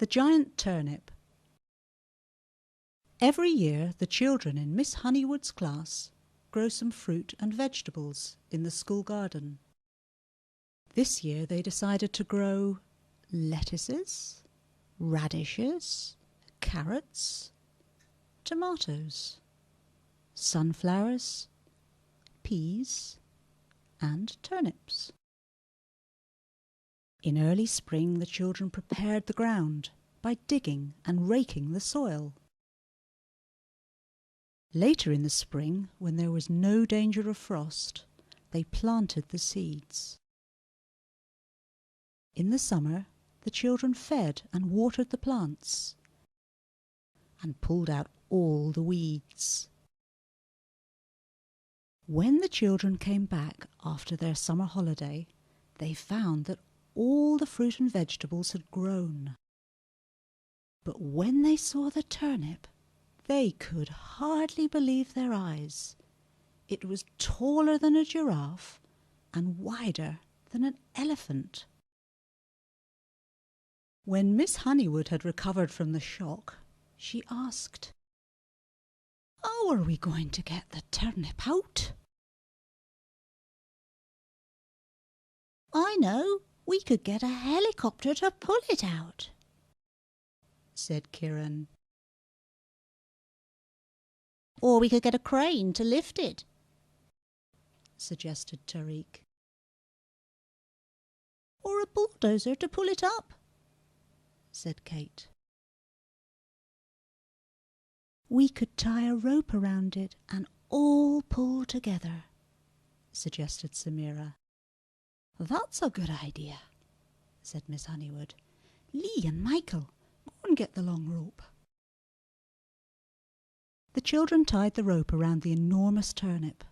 The Giant Turnip. Every year the children in Miss Honeywood's class grow some fruit and vegetables in the school garden. This year they decided to grow lettuces, radishes, carrots, tomatoes, sunflowers, peas, and turnips. In early spring the children prepared the ground by digging and raking the soil. Later in the spring, when there was no danger of frost, they planted the seeds. In the summer, the children fed and watered the plants and pulled out all the weeds. When the children came back after their summer holiday, they found that all the fruit and vegetables had grown. But when they saw the turnip, they could hardly believe their eyes. It was taller than a giraffe and wider than an elephant. When Miss Honeywood had recovered from the shock, she asked, "How are we going to get the turnip out?" "I know. We could get a helicopter to pull it out," said Kieran. "Or we could get a crane to lift it," suggested Tariq. "Or a bulldozer to pull it up," said Kate. "We could tie a rope around it and all pull together," suggested Samira. "That's a good idea," said Miss Honeywood. "Lee and Michael, go and get the long rope." The children tied the rope around the enormous turnip.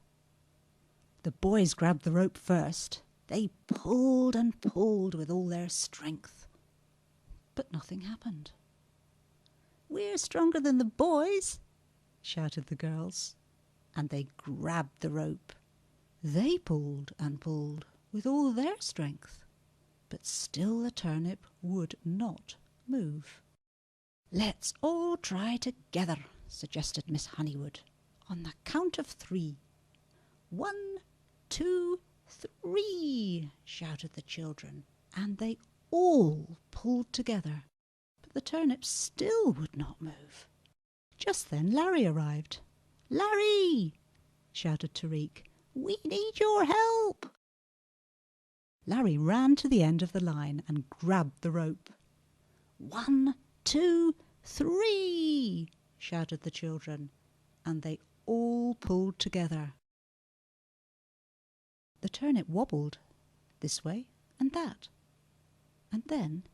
The boys grabbed the rope first. They pulled and pulled with all their strength. But nothing happened. "We're stronger than the boys," shouted the girls, and they grabbed the rope. They pulled and pulled with all their strength, but still the turnip would not move. "Let's all try together," suggested Miss Honeywood, "on the count of 3. 1, 2, 3, shouted the children, and they all pulled together, but the turnip still would not move. Just then Larry arrived. "Larry!" shouted Tariq. "We need your help!" Larry ran to the end of the line and grabbed the rope. 1, 2, 3, shouted the children, and they all pulled together. The turnip wobbled this way and that, and then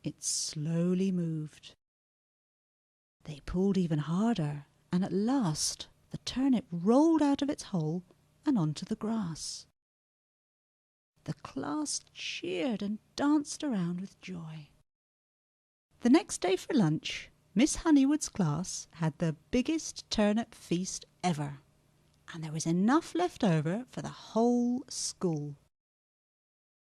it slowly moved. They pulled even harder, and at last the turnip rolled out of its hole and onto the grass. The class cheered and danced around with joy. The next day for lunch, Miss Honeywood's class had the biggest turnip feast ever, and there was enough left over for the whole school.